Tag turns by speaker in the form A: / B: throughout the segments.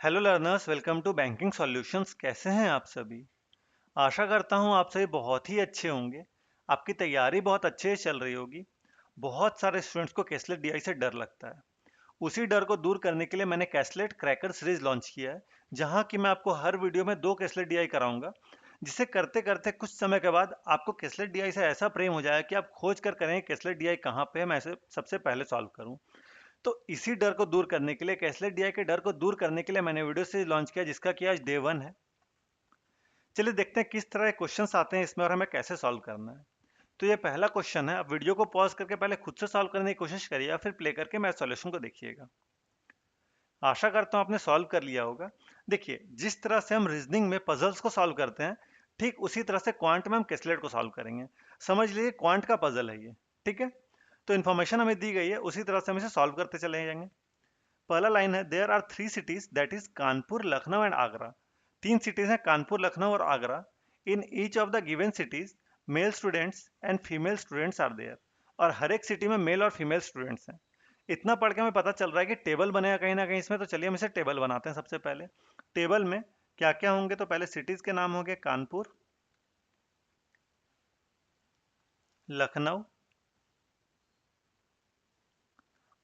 A: Hello learners, welcome to banking solutions. कैसे हैं आप सभी? आशा करता हूं आप सभी बहुत ही अच्छे होंगे। आपकी तैयारी बहुत अच्छे से चल रही होगी। बहुत सारे स्टूडेंट्स को कैसलेट डीआई से डर लगता है। उसी डर को दूर करने के लिए मैंने कैसलेट क्रैकर सीरीज लॉन्च किया है, जहां कि मैं आपको हर वीडियो में 2 कैसलेट डीआई कराऊंगा, जिसे करते करते कुछ समय के बाद आपको कैसलेट डीआई से ऐसा प्रेम हो जाएगा कि आप खोज कर करेंगे कैसलेट डीआई कहाँ पे है, मैं इसे सबसे पहले सॉल्व करूँ। तो इसी डर को दूर करने के लिए, कैसलेट डीआई के डर को दूर करने के लिए मैंने वीडियो सीरीज लॉन्च किया, जिसका कि आज डे 1 है। चलिए देखते हैं किस तरह के क्वेश्चंस आते हैं इसमें और हमें कैसे सॉल्व करना है। तो ये पहला क्वेश्चन है। आप वीडियो को पॉज करके पहले खुद से सॉल्व करने की कोशिश करिए या फिर प्ले करके मेरे सॉल्यूशन को देखिएगा। आशा करता हूँ आपने सॉल्व कर लिया होगा। देखिए, जिस तरह से हम रीजनिंग में पजल्स को सॉल्व करते हैं, ठीक उसी तरह से क्वांट में हम कैसलेट को सॉल्व करेंगे। समझ लीजिए क्वांट का पजल है ये। ठीक है, तो इन्फॉर्मेशन हमें दी गई है, उसी तरह से हम इसे सॉल्व करते चले जाएंगे। पहला लाइन है, there are 3 cities that is Kanpur, Lucknow and Agra. 3 cities हैं, कानपुर, लखनऊ और Agra. In each of the given cities male students and female students are there. और हर एक सिटी में मेल और फीमेल स्टूडेंट्स हैं। इतना पढ़ के हमें पता चल रहा है कि टेबल बनेगा कहीं ना कहीं इसमें। तो चलिए हम इसे टेबल बनाते हैं। सबसे पहले टेबल में क्या क्या होंगे, तो पहले सिटीज के नाम होंगे कानपुर, लखनऊ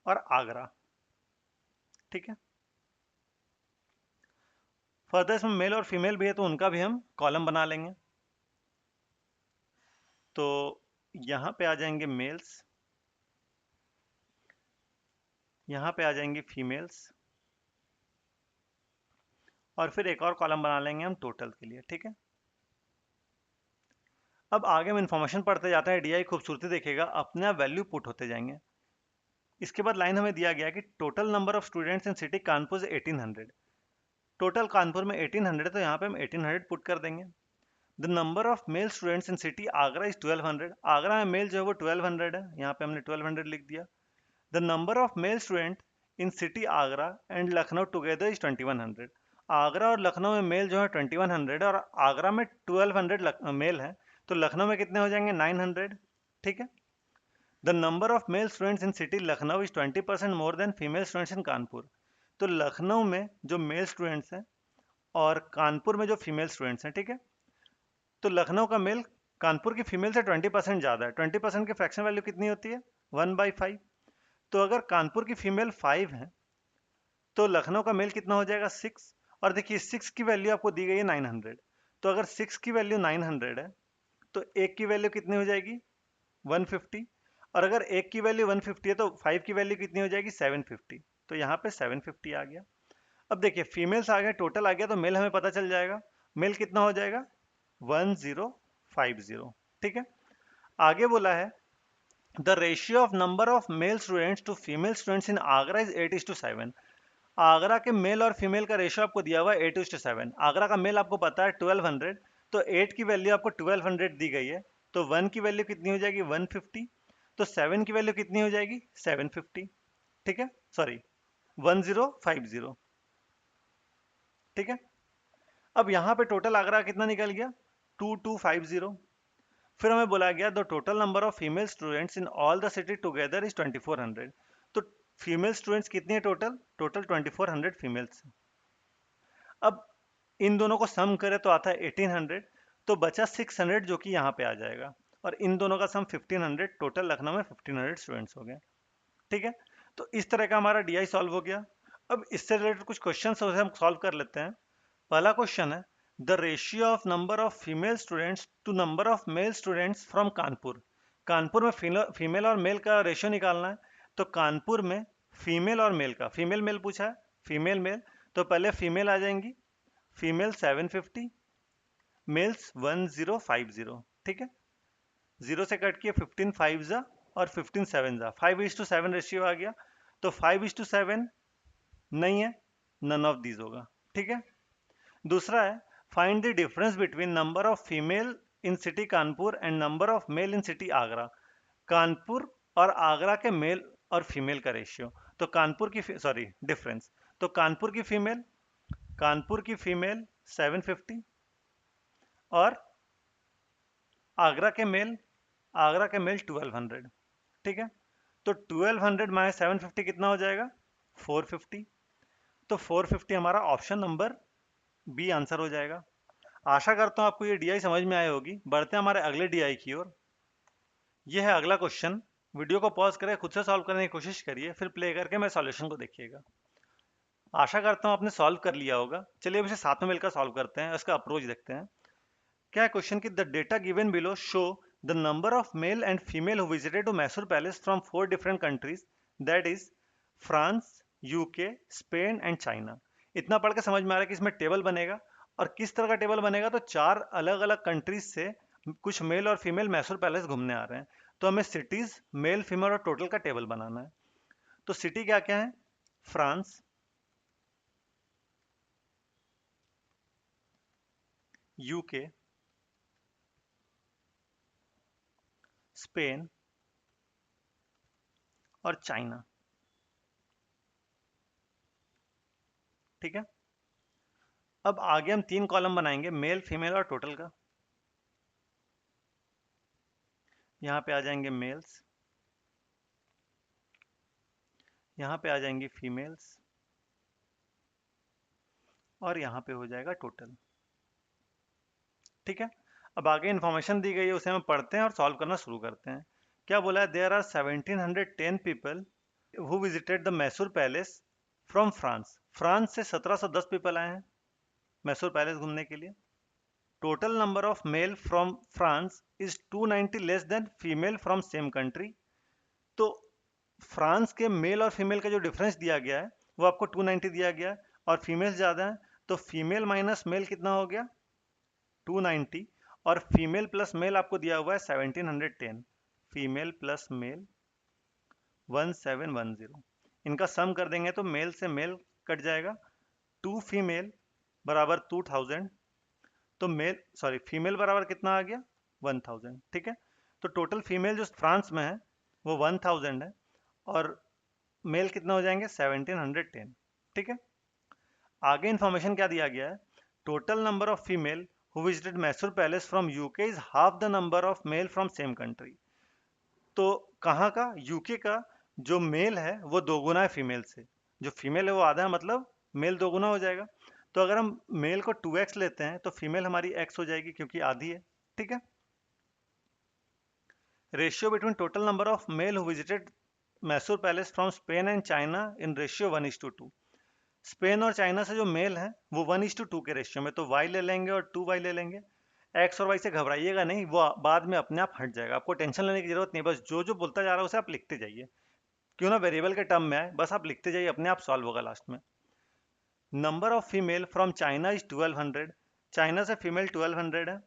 A: और आगरा। ठीक है, फर्दर इसमें मेल और फीमेल भी है, तो उनका भी हम कॉलम बना लेंगे। तो यहाँ पे आ जाएंगे मेल्स, यहाँ पे आ जाएंगी फीमेल्स, और फिर एक और कॉलम बना लेंगे हम टोटल के लिए। ठीक है, अब आगे हम इन्फॉर्मेशन पढ़ते जाते हैं। डीआई खूबसूरती देखिएगा, अपने आप वैल्यू पुट होते जाएंगे। इसके बाद लाइन हमें दिया गया कि total number of students in city Kanpur 1800। Total Kanpur में 1800, तो यहाँ पे हम 1800 पुट कर देंगे। The number of male students in city Agra is 1200। Agra में मेल जो है वो 1200 है, यहाँ पे हमने 1200 लिख दिया। The number of male student in city Agra and Lucknow together is 2100। Agra और लखनऊ में मेल जो है 2100 है, और आगरा में 1200 मेल है, तो लखनऊ में कितने हो जाएंगे? 900। ठीक है, the number of male students in city Lucknow is 20% more than female students इन कानपुर। तो लखनऊ में जो मेल स्टूडेंट्स हैं और कानपुर में जो फीमेल स्टूडेंट्स हैं, ठीक है, तो लखनऊ का मेल कानपुर की फीमेल से 20% ज़्यादा है। 20% की फ्रैक्शन वैल्यू कितनी होती है? 1/5। तो अगर कानपुर की फीमेल 5 है, तो लखनऊ का मेल कितना हो जाएगा? 6। और देखिए 6 की वैल्यू आपको दी गई है 900। तो अगर 6 की वैल्यू 900 है, तो एक की वैल्यू कितनी हो जाएगी? 150। और अगर एक की वैल्यू 150 है, तो 5 की वैल्यू कितनी हो जाएगी? 750। तो यहाँ पे 750 आ गया। अब देखिए फीमेल्स आ गए, टोटल आ गया, तो मेल हमें पता चल जाएगा। मेल कितना हो जाएगा? 1050। ठीक है, आगे बोला है the ratio of number of male students to female students in Agra is 8:7। Agra के मेल और फीमेल का रेशियो आपको दिया हुआ है 8:7। आगरा का मेल आपको पता है 1200, तो 8 की वैल्यू आपको 1200 दी गई है, तो 1 की वैल्यू कितनी हो जाएगी? 150। तो 7 की वैल्यू कितनी हो जाएगी? 750। ठीक है, सॉरी 1050। ठीक है, अब यहाँ पे टोटल आगरा कितना निकल गया? 2250। फिर हमें बोला गया the total number of female students in all the city together is 2400। तो फीमेल स्टूडेंट्स कितनी है? Total total 2400 females. अब इन दोनों को सम करें तो आता है 1800, तो बचा 600 जो कि यहाँ पे आ जाएगा, और इन दोनों का सम 1500। टोटल लखनऊ में 1500 स्टूडेंट्स हो गए। ठीक है, तो इस तरह का हमारा डीआई सॉल्व हो गया। अब इससे रिलेटेड कुछ क्वेश्चन हम सॉल्व कर लेते हैं। पहला क्वेश्चन है, the ratio of number of female students to number of male students from Kanpur. Kanpur में फीमेल और मेल का रेशियो निकालना है। तो कानपुर में फीमेल और मेल का, फीमेल मेल पूछा है, फीमेल मेल, तो पहले फीमेल आ जाएंगी। Female 750, males 1050। ठीक है, जीरो से कट किए 15 5 जा और 15 7 जा, 5:7 रेशियो आ गया। तो 5:7 नहीं है, नन ऑफ दीज होगा। ठीक है, दूसरा है, find the difference between number of female in city Kanpur and number of mail in city Agra. Kanpur और आगरा के मेल और फीमेल का रेशियो। तो कानपुर की सॉरी डिफरेंस, तो कानपुर की फीमेल 750 और आगरा के मेल 1200। ठीक है, तो 1200 माइनस 750 कितना हो जाएगा? 450। तो 450 हमारा ऑप्शन नंबर बी आंसर हो जाएगा। आशा करता हूँ आपको ये डीआई समझ में आई होगी। बढ़ते हैं हमारे अगले डीआई की ओर। ये है अगला क्वेश्चन। वीडियो को पॉज करके खुद से सॉल्व करने की कोशिश करिए, फिर प्ले करके मैं सॉल्यूशन को देखिएगा। आशा करता हूँ आपने सॉल्व कर लिया होगा। चलिए अब इसे साथ में मिलकर सॉल्व करते हैं, इसका अप्रोच देखते हैं। क्या है क्वेश्चन की the data given below show the number of male and female who visited to Mysore palace from 4 different countries, that is France, UK, Spain and China. इतना पढ़ के समझ में आ रहा है कि इसमें टेबल बनेगा। और किस तरह का टेबल बनेगा, तो 4 अलग अलग कंट्रीज से कुछ मेल और फीमेल मैसूर पैलेस घूमने आ रहे हैं। तो हमें सिटीज, मेल, फीमेल और टोटल का टेबल बनाना है। तो सिटी क्या क्या है? फ्रांस, यूके, स्पेन और चाइना। ठीक है। अब आगे हम 3 कॉलम बनाएंगे, मेल, फीमेल और टोटल का। यहाँ पे आ जाएंगे मेल्स, यहाँ पे आ जाएंगी फीमेल्स और यहाँ पे हो जाएगा टोटल। ठीक है। अब आगे इन्फॉर्मेशन दी गई है, उसे हम पढ़ते हैं और सॉल्व करना शुरू करते हैं। क्या बोला है? There are 1710 people who visited the Mysore palace from France. France से 1710 पीपल आए हैं मैसूर पैलेस घूमने के लिए। Total number of mail from France is 290 less than female from same country. तो फ्रांस के मेल और फीमेल का जो डिफरेंस दिया गया है वो आपको 290 दिया गया है, और फीमेल्स ज़्यादा हैं। तो फीमेल माइनस मेल कितना हो गया? 290। और फीमेल प्लस मेल आपको दिया हुआ है 1710। Female plus male 1710। इनका सम कर देंगे तो मेल से मेल कट जाएगा। 2 फीमेल बराबर 2000। तो मेल सॉरी फीमेल बराबर कितना आ गया? 1000। ठीक है। तो टोटल फीमेल जो फ्रांस में है वो 1000 है, और मेल कितना हो जाएंगे? 1710। ठीक है। आगे इंफॉर्मेशन क्या दिया गया है? Total number of female who visited Mysore palace from UK is half the number of mail from same country. तो कहाँ का? यूके का जो मेल है वो दोगुना है फीमेल से। जो फीमेल है वो आधा है, मतलब मेल दोगुना हो जाएगा। तो अगर हम मेल को 2x लेते हैं तो फीमेल हमारी x हो जाएगी, क्योंकि आधी है। ठीक है। Ratio between total number of mail who visited Mysore palace from Spain and China in ratio 1:2। Spain और चाइना से जो मेल है वो 1:2 के रेशियो में। तो y ले लेंगे और 2y ले लेंगे। x और y से घबराइएगा नहीं, वो बाद में अपने आप हट जाएगा, आपको टेंशन लेने की जरूरत नहीं। बस जो जो बोलता जा रहा है उसे आप लिखते जाइए, क्यों ना वेरिएबल के टर्म में आए, बस आप लिखते जाइए, अपने आप सॉल्व होगा लास्ट में। Number of female from China is 1200। China से फीमेल 1200 है,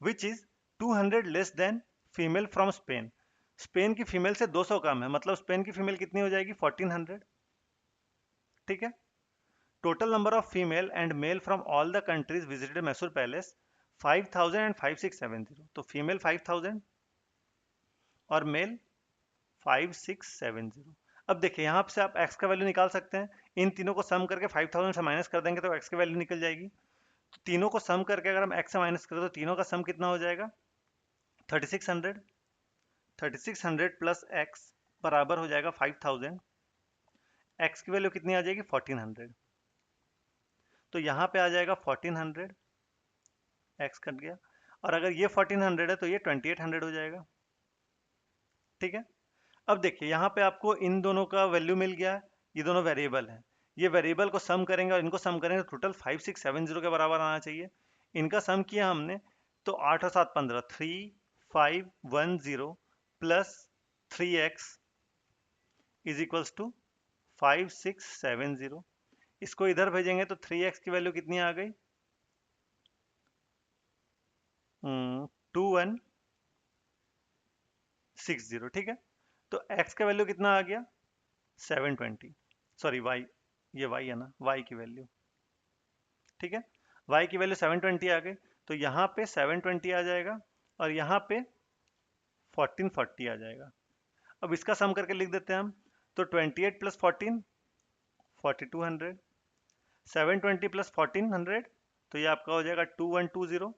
A: which is 200 less than female from Spain. Spain की फीमेल से 200 कम है, मतलब स्पेन की फीमेल कितनी हो जाएगी? 1400। ठीक है। Total number of female and male from all the countries visited Mysore palace 5000 and 5670। तो फीमेल 5000 और मेल 5670। अब देखिए यहाँ से आप x का वैल्यू निकाल सकते हैं। इन तीनों को सम करके 5000 से माइनस कर देंगे तो x की वैल्यू निकल जाएगी। तो तीनों को सम करके अगर हम x से माइनस करें तो तीनों का सम कितना हो जाएगा? 3600। 3600 प्लस x बराबर हो जाएगा 5000। x की वैल्यू कितनी आ जाएगी? 1400। तो यहाँ पे आ जाएगा 1400, x कट गया। और अगर ये 1400 है तो ये 2800 हो जाएगा। ठीक है। अब देखिए यहाँ पे आपको इन दोनों का वैल्यू मिल गया है, ये दोनों वेरिएबल हैं। ये वेरिएबल को सम करेंगे और इनको सम करेंगे तो टोटल 5670 के बराबर आना चाहिए। इनका सम किया हमने तो 8 और 7 15, 3510 plus 3x is equals to 5670। इसको इधर भेजेंगे तो 3x की वैल्यू कितनी आ गई? 2160। ठीक है। तो x का वैल्यू कितना आ गया? 720। सॉरी y, ये y है ना, y की वैल्यू। ठीक है। y की वैल्यू 720 आ गई, तो यहाँ पे 720 आ जाएगा और यहाँ पे 1440 आ जाएगा। अब इसका सम करके लिख देते हैं हम। तो 28 प्लस 14 4200, 720 प्लस 1400 तो ये आपका हो जाएगा 2120,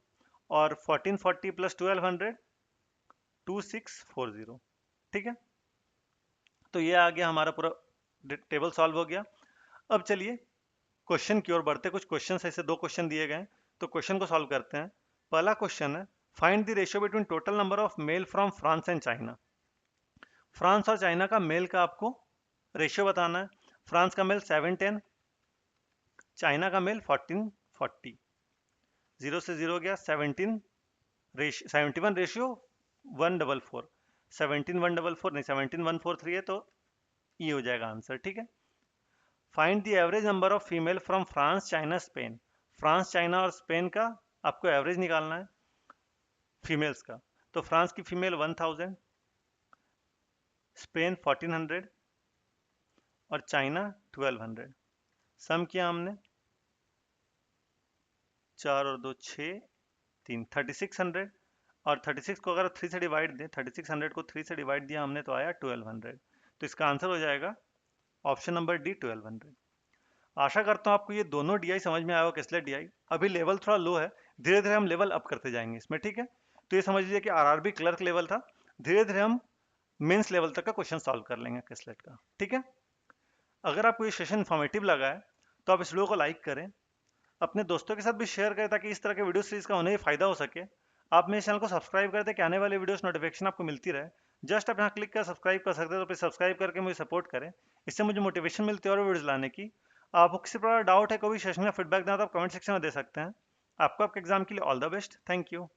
A: और 1440 प्लस 1200 2640। ठीक है। तो ये आ गया हमारा पूरा टेबल सॉल्व हो गया। अब चलिए क्वेश्चन की ओर बढ़ते, कुछ क्वेश्चन ऐसे 2 क्वेश्चन दिए गए हैं, तो क्वेश्चन को सॉल्व करते हैं। पहला क्वेश्चन है, find the ratio between total number of mail from France and China. France और चाइना का मेल का आपको रेशियो बताना है। फ्रांस का मेल 710, चाइना का मेल 1440। 0 से 0 गया, 71 रेशियो 144, 17144 नहीं 17143 है, तो ये हो जाएगा आंसर। ठीक है। Find the average number of female from France China Spain. France China और स्पेन का आपको एवरेज निकालना है फीमेल्स का। तो फ्रांस की फीमेल 1000, स्पेन 1400 और चाइना 1200। सम किया हमने, 4 और 2 6, 3 3600, और 36 को अगर 3 से डिवाइड दें, 3600 को 3 से डिवाइड दिया हमने तो आया 1200। तो इसका आंसर हो जाएगा ऑप्शन नंबर डी 1200। आशा करता हूँ आपको ये दोनों डीआई समझ में आया होगा, किसलेट डीआई। अभी लेवल थोड़ा लो है, धीरे धीरे हम लेवल अप करते जाएंगे इसमें। ठीक है। तो ये समझ लीजिए कि आरआरबी क्लर्क लेवल था, धीरे धीरे हम मेंस लेवल तक का क्वेश्चन सॉल्व कर लेंगे किसलेट का। ठीक है। अगर आपको ये सेशन इन्फॉर्मेटिव लगा है तो आप इस वीडियो को लाइक करें, अपने दोस्तों के साथ भी शेयर करें, ताकि इस तरह के वीडियो सीरीज का उन्हें फायदा हो सके। आप मेरे चैनल को सब्सक्राइब कर दें कि आने वाले वीडियोस नोटिफिकेशन आपको मिलती रहे। जस्ट आप यहाँ क्लिक कर सब्सक्राइब कर सकते हैं, तो प्लीज सब्सक्राइब करके मुझे सपोर्ट करें, इससे मुझे मोटिवेशन मिलती है और वीडियोस लाने की। आपको किसी प्रकार डाउट है, कोई भी सेशन या फीडबैक देना, तो आप कमेंट सेक्शन में दे सकते हैं। आपको आपके एग्जाम के लिए all the best. Thank you.